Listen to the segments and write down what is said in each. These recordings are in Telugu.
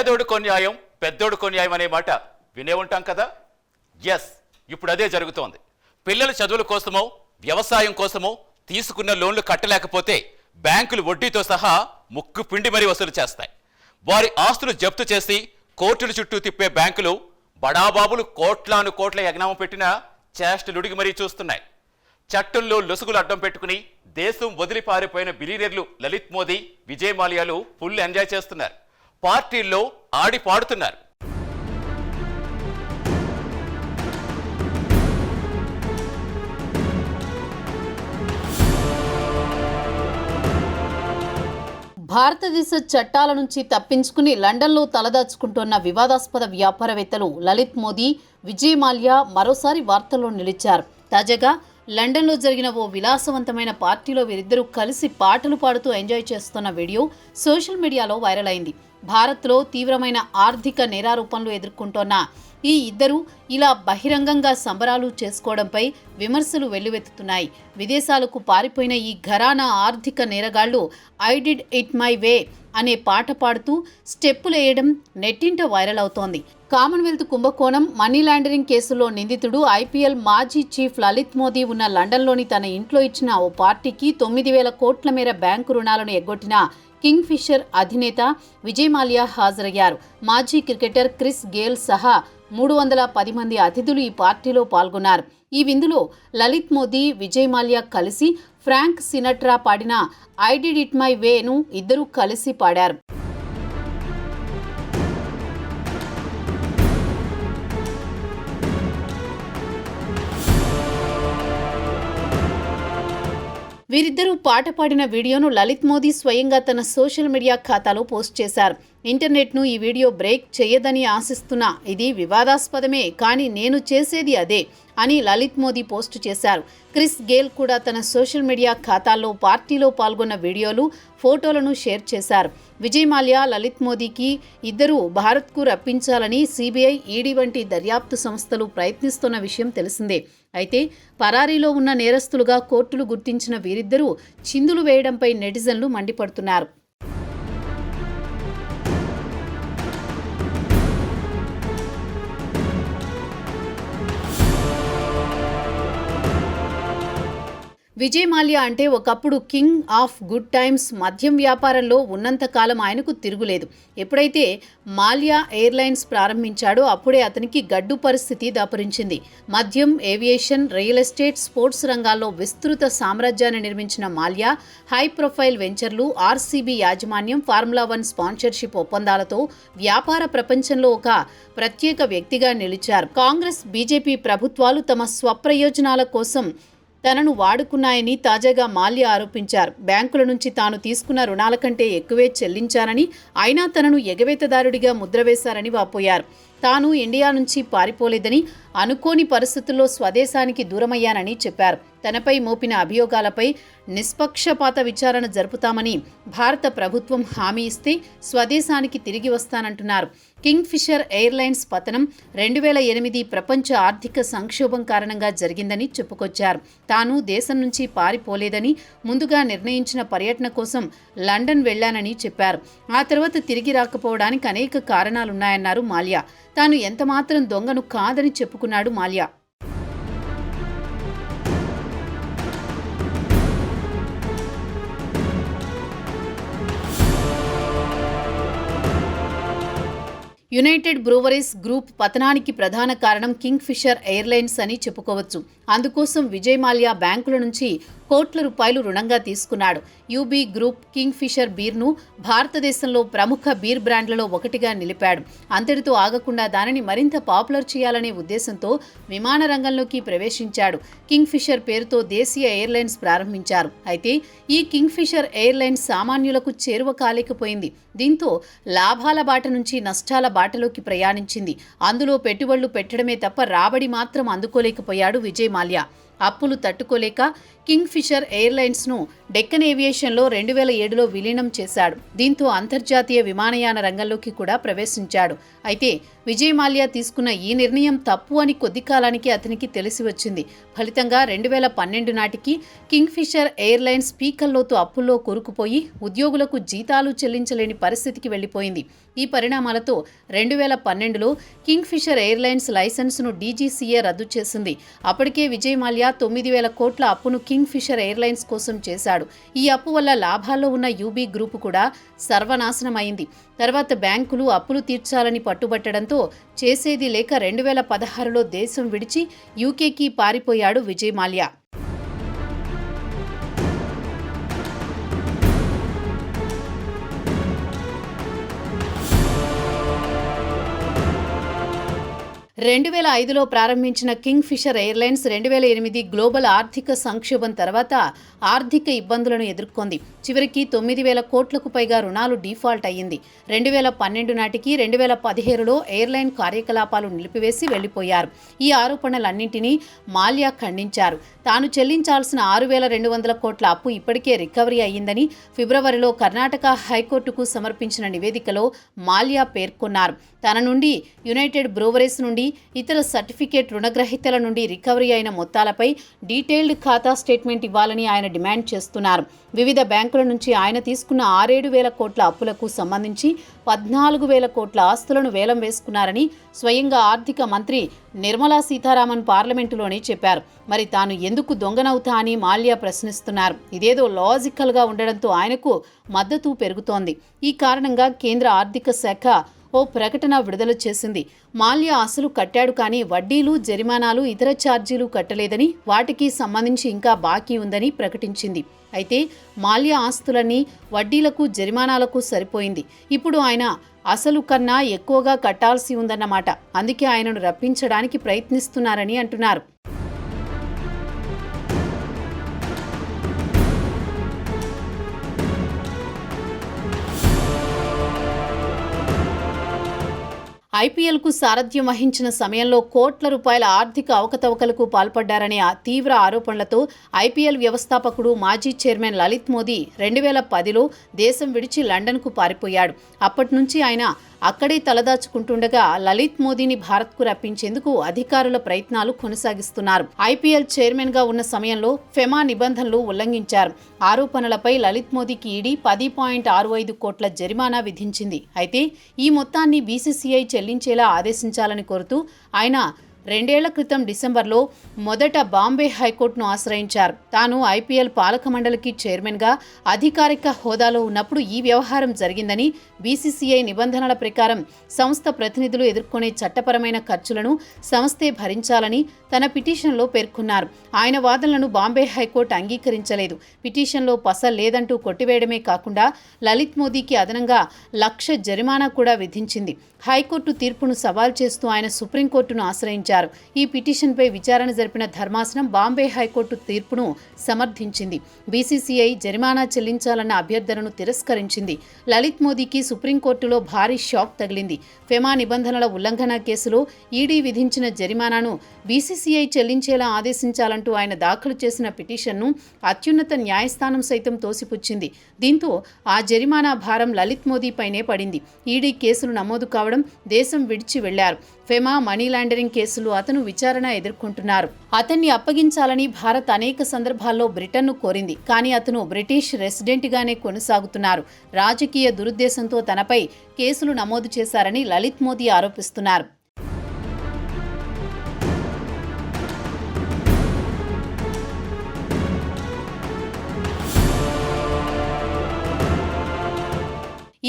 పేదోడుకో న్యాయం పెద్దోడుకో న్యాయం అనే మాట వినే ఉంటాం కదా. ఎస్, ఇప్పుడు అదే జరుగుతోంది. పిల్లల చదువుల కోసమో వ్యవసాయం కోసమో తీసుకున్న లోన్లు కట్టలేకపోతే బ్యాంకులు వడ్డీతో సహా ముక్కు పిండి మరీ వసూలు చేస్తాయి. వారి ఆస్తులు జప్తు చేసి కోర్టుల చుట్టూ తిప్పే బ్యాంకులు బడాబాబులు కోట్లాను కోట్ల యజ్ఞం పెట్టినా చేష్టలుడిగి మరీ చూస్తున్నాయి. చట్టంలో లొసుగులు అడ్డం పెట్టుకుని దేశం వదిలి పారిపోయిన బిలియనీర్లు లలిత్ మోదీ, విజయ్ మాల్యాలు ఫుల్ ఎంజాయ్ చేస్తున్నారు. పార్టీల్లో ఆడి పాడుతున్నారు. భారతదేశ చట్టాల నుంచి తప్పించుకుని లండన్లో తలదాచుకుంటున్న వివాదాస్పద వ్యాపారవేత్తలు లలిత్ మోదీ, విజయ్ మాల్యా మరోసారి వార్తల్లో నిలిచారు. తాజాగా లండన్లో జరిగిన ఓ విలాసవంతమైన పార్టీలో వీరిద్దరూ కలిసి పాటలు పాడుతూ ఎంజాయ్ చేస్తున్న వీడియో సోషల్ మీడియాలో వైరల్ అయింది. భారత్లో తీవ్రమైన ఆర్థిక నేరారోపణలు ఎదుర్కొంటోన్న ఈ ఇద్దరు ఇలా బహిరంగంగా సంబరాలు చేసుకోవడంపై విమర్శలు వెల్లువెత్తుతున్నాయి. విదేశాలకు పారిపోయిన ఈ ఘరానా ఆర్థిక నేరగాళ్లు I did it my way అనే పాట పాడుతూ స్టెప్పులు వేయడం నెట్టింట వైరల్ అవుతోంది. కామన్వెల్త్ కుంభకోణం, మనీ లాండరింగ్ కేసులో నిందితుడు ఐపీఎల్ మాజీ చీఫ్ లలిత్ మోదీ ఉన్న లండన్లోని తన ఇంట్లో ఇచ్చిన ఓ పార్టీకి 9,000 కోట్ల మేర బ్యాంకు రుణాలను ఎగ్గొట్టిన కింగ్ ఫిషర్ అధినేత విజయ్ మాల్యా హాజరయ్యారు. మాజీ క్రికెటర్ క్రిస్ గేల్ సహా 310 మంది అతిథులు ఈ పార్టీలో పాల్గొన్నారు. ఈ విందులో లలిత్ మోదీ, విజయ్ మాల్యా కలిసి ఫ్రాంక్ సినట్రా పాడిన ఐ డిడ్ ఇట్ మై వేను ఇద్దరూ కలిసి పాడారు. వీరిద్దరూ పాట పాడిన వీడియోను లలిత్ మోదీ స్వయంగా తన సోషల్ మీడియా ఖాతాలో పోస్ట్ చేశారు. ఇంటర్నెట్ను ఈ వీడియో బ్రేక్ చేయదని ఆశిస్తున్నా, ఇది వివాదాస్పదమే కానీ నేను చేసేది అదే అని లలిత్ మోదీ పోస్టు చేశారు. క్రిస్ గేల్ కూడా తన సోషల్ మీడియా ఖాతాల్లో పార్టీలో పాల్గొన్న వీడియోలు, ఫోటోలను షేర్ చేశారు. విజయ్ మాల్యా, లలిత్ మోదీకి ఇద్దరూ భారత్కు రప్పించాలని సిబిఐ, ఈడీ వంటి దర్యాప్తు సంస్థలు ప్రయత్నిస్తున్న విషయం తెలిసిందే. అయితే పరారీలో ఉన్న నేరస్తులుగా కోర్టులు గుర్తించిన వీరిద్దరూ చిందులు వేయడంపై నెటిజన్లు మండిపడుతున్నారు. విజయ్ మాల్యా అంటే ఒకప్పుడు కింగ్ ఆఫ్ గుడ్ టైమ్స్. మద్యం వ్యాపారంలో ఉన్నంతకాలం ఆయనకు తిరుగులేదు. ఎప్పుడైతే మాల్యా ఎయిర్లైన్స్ ప్రారంభించాడో అప్పుడే అతనికి గడ్డు పరిస్థితి దాపురించింది. మద్యం, ఏవియేషన్, రియల్ ఎస్టేట్, స్పోర్ట్స్ రంగాల్లో విస్తృత సామ్రాజ్యాన్ని నిర్మించిన మాల్యా హై ప్రొఫైల్ వెంచర్లు, ఆర్సీబీ యాజమాన్యం, ఫార్ములా 1 స్పాన్సర్షిప్ ఒప్పందాలతో వ్యాపార ప్రపంచంలో ఒక ప్రత్యేక వ్యక్తిగా నిలిచారు. కాంగ్రెస్, బీజేపీ ప్రభుత్వాలు తమ స్వప్రయోజనాల కోసం తనను వాడుకున్నాయని తాజాగా మాల్యా ఆరోపించారు. బ్యాంకుల నుంచి తాను తీసుకున్న రుణాల కంటే ఎక్కువే చెల్లించానని, అయినా తనను ఎగవేతదారుడిగా ముద్రవేశారని వాపోయారు. తాను ఇండియా నుంచి పారిపోలేదని, అనుకోని పరిస్థితుల్లో స్వదేశానికి దూరమయ్యానని చెప్పారు. తనపై మోపిన అభియోగాలపై నిష్పక్షపాత విచారణ జరుపుతామని భారత ప్రభుత్వం హామీ ఇస్తే స్వదేశానికి తిరిగి వస్తానంటున్నారు. కింగ్ ఫిషర్ ఎయిర్లైన్స్ పతనం 2008 ప్రపంచ ఆర్థిక సంక్షోభం కారణంగా జరిగిందని చెప్పుకొచ్చారు. తాను దేశం నుంచి పారిపోలేదని, ముందుగా నిర్ణయించిన పర్యటన కోసం లండన్ వెళ్లానని చెప్పారు. ఆ తర్వాత తిరిగి రాకపోవడానికి అనేక కారణాలున్నాయన్నారు మాల్యా. తాను ఎంతమాత్రం దొంగను కాదని చెప్పుకున్నాడు మాల్యా. యునైటెడ్ బ్రూవరీస్ గ్రూప్ పతనానికి ప్రధాన కారణం కింగ్ ఫిషర్ ఎయిర్లైన్స్ అని చెప్పుకోవచ్చు. అందుకోసం విజయ్ మాల్యా బ్యాంకుల నుంచి కోట్ల రూపాయలు రుణంగా తీసుకున్నాడు. యూబీ గ్రూప్ కింగ్ ఫిషర్ బీర్ను భారతదేశంలో ప్రముఖ బీర్ బ్రాండ్లలో ఒకటిగా నిలిపాడు. అంతటితో ఆగకుండా దానిని మరింత పాపులర్ చేయాలనే ఉద్దేశంతో విమాన రంగంలోకి ప్రవేశించాడు. కింగ్ ఫిషర్ పేరుతో దేశీయ ఎయిర్లైన్స్ ప్రారంభించారు. అయితే ఈ కింగ్ ఫిషర్ ఎయిర్లైన్స్ సామాన్యులకు చేరువ కాలేకపోయింది. దీంతో లాభాల బాట నుంచి నష్టాల బాటలోకి ప్రయాణించింది. అందులో పెట్టుబడులు పెట్టడమే తప్ప రాబడి మాత్రం అందుకోలేకపోయాడు విజయ్ మాల్యా. అప్పులు తట్టుకోలేక కింగ్ ఫిషర్ ఎయిర్లైన్స్ను డెక్కన్ ఏవియేషన్లో 2007లో విలీనం చేశాడు. దీంతో అంతర్జాతీయ విమానయాన రంగంలోకి కూడా ప్రవేశించాడు. అయితే విజయ్ మాల్యా తీసుకున్న ఈ నిర్ణయం తప్పు అని కొద్ది కాలానికి అతనికి తెలిసి వచ్చింది. ఫలితంగా 2012 నాటికి కింగ్ ఫిషర్ ఎయిర్లైన్స్ పీకల్లోతు అప్పుల్లో కూరుకుపోయి ఉద్యోగులకు జీతాలు చెల్లించలేని పరిస్థితికి వెళ్లిపోయింది. ఈ పరిణామాలతో 2012లో కింగ్ ఫిషర్ ఎయిర్లైన్స్ లైసెన్సును డీజీసీఏ రద్దు చేసింది. అప్పటికే విజయ్ మాల్యా 9,000 కోట్ల అప్పును కింగ్ ఫిషర్ ఎయిర్లైన్స్ కోసం చేశాడు. ఈ అప్పు వల్ల లాభాల్లో ఉన్న యూబీ గ్రూపు కూడా సర్వనాశనమైంది. తర్వాత బ్యాంకులు అప్పులు తీర్చాలని పట్టుబట్టడంతో చేసేది లేక 2016లో దేశం విడిచి యూకేకి పారిపోయాడు విజయ్ మాల్యా. రెండు 2005లో ప్రారంభించిన కింగ్ ఫిషర్ ఎయిర్లైన్స్ 2008 గ్లోబల్ ఆర్థిక సంక్షోభం తర్వాత ఆర్థిక ఇబ్బందులను ఎదుర్కొంది. చివరికి 9,000 కోట్లకు పైగా రుణాలు డిఫాల్ట్ అయ్యింది. 2012 నాటికి 2017లో ఎయిర్లైన్ కార్యకలాపాలు నిలిపివేసి వెళ్లిపోయారు. ఈ ఆరోపణలన్నింటినీ మాల్యా ఖండించారు. తాను చెల్లించాల్సిన 6,200 కోట్ల అప్పు ఇప్పటికే రికవరీ అయ్యిందని ఫిబ్రవరిలో కర్ణాటక హైకోర్టుకు సమర్పించిన నివేదికలో మాల్యా పేర్కొన్నారు. తన నుండి యునైటెడ్ బ్రూవరీస్ నుండి ఇతర సర్టిఫికేట్ రుణగ్రహీతల నుండి రికవరీ అయిన మొత్తాలపై డీటెయిల్డ్ ఖాతా స్టేట్మెంట్ ఇవ్వాలని ఆయన డిమాండ్ చేస్తున్నారు. వివిధ బ్యాంకుల నుంచి ఆయన తీసుకున్న 6,700 కోట్ల అప్పులకు సంబంధించి 14,000 కోట్ల ఆస్తులను వేలం వేసుకున్నారని స్వయంగా ఆర్థిక మంత్రి నిర్మలా సీతారామన్ పార్లమెంటులోనే చెప్పారు. మరి తాను ఎందుకు దొంగనవుతా అని మాల్యా ప్రశ్నిస్తున్నారు. ఇదేదో లాజికల్గా ఉండడంతో ఆయనకు మద్దతు పెరుగుతోంది. ఈ కారణంగా కేంద్ర ఆర్థిక శాఖ ఓ ప్రకటన విడుదల చేసింది. మాల్యా అసలు కట్టాడు కానీ వడ్డీలు, జరిమానాలు, ఇతర ఛార్జీలు కట్టలేదని, వాటికి సంబంధించి ఇంకా బాకీ ఉందని ప్రకటించింది. అయితే మాల్యా ఆస్తులన్నీ వడ్డీలకు, జరిమానాలకు సరిపోయింది. ఇప్పుడు ఆయన అసలు కన్నా ఎక్కువగా కట్టాల్సి ఉందన్నమాట. అందుకే ఆయనను రప్పించడానికి ప్రయత్నిస్తున్నారని అంటున్నారు. ఐపీఎల్కు సారథ్యం వహించిన సమయంలో కోట్ల రూపాయల ఆర్థిక అవకతవకలకు పాల్పడ్డారనే తీవ్ర ఆరోపణలతో ఐపీఎల్ వ్యవస్థాపకుడు మాజీ చైర్మన్ లలిత్ మోదీ 2010లో దేశం విడిచి లండన్కు పారిపోయాడు. అప్పటి నుంచి ఆయన అక్కడే తలదాచుకుంటుండగా లలిత్ మోదీని భారత్కు రప్పించేందుకు అధికారుల ప్రయత్నాలు కొనసాగిస్తున్నారు. ఐపీఎల్ చైర్మన్గా ఉన్న సమయంలో ఫెమా నిబంధనలు ఉల్లంఘించారు. ఆరోపణలపై లలిత్ మోదీకి ఈడీ 10.65 కోట్ల జరిమానా విధించింది. అయితే ఈ మొత్తాన్ని బీసీసీఐ చెల్లించేలా ఆదేశించాలని కోరుతూ ఆయన 2 ఏళ్ల క్రితం డిసెంబర్లో మొదట బాంబే హైకోర్టును ఆశ్రయించారు. తాను ఐపీఎల్ పాలక మండలికి చైర్మన్గా అధికారిక హోదాలో ఉన్నప్పుడు ఈ వ్యవహారం జరిగిందని, బీసీసీఐ నిబంధనల ప్రకారం సంస్థ ప్రతినిధులు ఎదుర్కొనే చట్టపరమైన ఖర్చులను సంస్థే భరించాలని తన పిటిషన్లో పేర్కొన్నారు. ఆయన వాదనలను బాంబే హైకోర్టు అంగీకరించలేదు. పిటిషన్లో పస లేదంటూ కొట్టివేయడమే కాకుండా లలిత్ మోదీకి అదనంగా 1,00,000 జరిమానా కూడా విధించింది. హైకోర్టు తీర్పును సవాల్ చేస్తూ ఆయన సుప్రీంకోర్టును ఆశ్రయించారు. ఈ పిటిషన్పై విచారణ జరిపిన ధర్మాసనం బాంబే హైకోర్టు తీర్పును సమర్థించింది. బీసీసీఐ జరిమానా చెల్లించాలన్న అభ్యర్థనను తిరస్కరించింది. లలిత్ మోదీకి సుప్రీంకోర్టులో భారీ షాక్ తగిలింది. ఫెమా నిబంధనల ఉల్లంఘన కేసులో ఈడీ విధించిన జరిమానాను బీసీసీఐ చెల్లించేలా ఆదేశించాలంటూ ఆయన దాఖలు చేసిన పిటిషన్ను అత్యున్నత న్యాయస్థానం సైతం తోసిపుచ్చింది. దీంతో ఆ జరిమానా భారం లలిత్ మోదీపైనే పడింది. ఈడీ కేసులు నమోదు కావడం, దేశం విడిచి వెళ్లారు. ఫెమా మనీ లాండరింగ్ కేసులు అతను విచారణ ఎదుర్కొంటున్నారు. అతన్ని అప్పగించాలని భారత్ అనేక సందర్భాల్లో బ్రిటన్ను కోరింది. కానీ అతను బ్రిటిష్ రెసిడెంట్గానే కొనసాగుతున్నారు. రాజకీయ దురుద్దేశంతో తనపై కేసులు నమోదు చేశారని లలిత్ మోదీ ఆరోపిస్తున్నారు.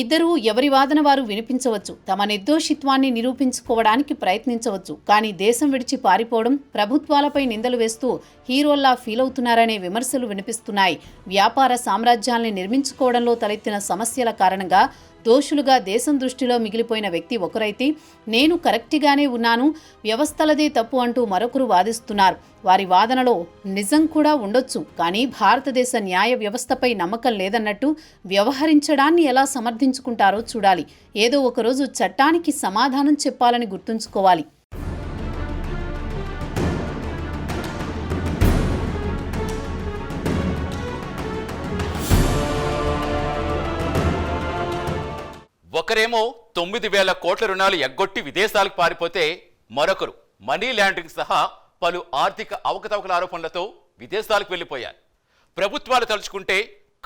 ఇద్దరూ ఎవరి వాదన వారు వినిపించవచ్చు, తమ నిర్దోషిత్వాన్ని నిరూపించుకోవడానికి ప్రయత్నించవచ్చు. కానీ దేశం విడిచి పారిపోవడం, ప్రభుత్వాలపై నిందలు వేస్తూ హీరోల్లా ఫీల్ అవుతున్నారనే విమర్శలు వినిపిస్తున్నాయి. వ్యాపార సామ్రాజ్యాల్ని నిర్మించుకోవడంలో తలెత్తిన సమస్యల కారణంగా దోషులుగా దేశం దృష్టిలో మిగిలిపోయిన వ్యక్తి ఒకరైతే, నేను కరెక్ట్గానే ఉన్నాను, వ్యవస్థలదే తప్పు అంటూ మరొకరు వాదిస్తున్నారు. వారి వాదనలో నిజం కూడా ఉండొచ్చు. కానీ భారతదేశ న్యాయ వ్యవస్థపై నమ్మకం లేదన్నట్టు వ్యవహరించడాన్ని ఎలా సమర్థించుకుంటారో చూడాలి. ఏదో ఒకరోజు చట్టానికి సమాధానం చెప్పాలని గుర్తుంచుకోవాలి. ఒకరేమో 9,000 కోట్ల రుణాలు ఎగ్గొట్టి విదేశాలకు పారిపోతే మరొకరు మనీ లాండరింగ్ సహా పలు ఆర్థిక అవకతవకల ఆరోపణలతో విదేశాలకు వెళ్లిపోయారు. ప్రభుత్వాలు తలుచుకుంటే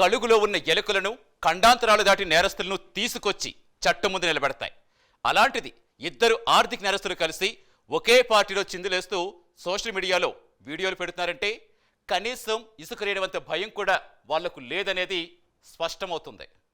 కలుగులో ఉన్న ఎలుకలను ఖండాంతరాలు దాటి నేరస్తులను తీసుకొచ్చి చట్టం ముందు నిలబెడతాయి. అలాంటిది ఇద్దరు ఆర్థిక నేరస్తులు కలిసి ఒకే పార్టీలో చిందులేస్తూ సోషల్ మీడియాలో వీడియోలు పెడుతున్నారంటే కనీసం ఇసుక రేయడంత భయం కూడా వాళ్లకు లేదనేది స్పష్టమవుతుంది.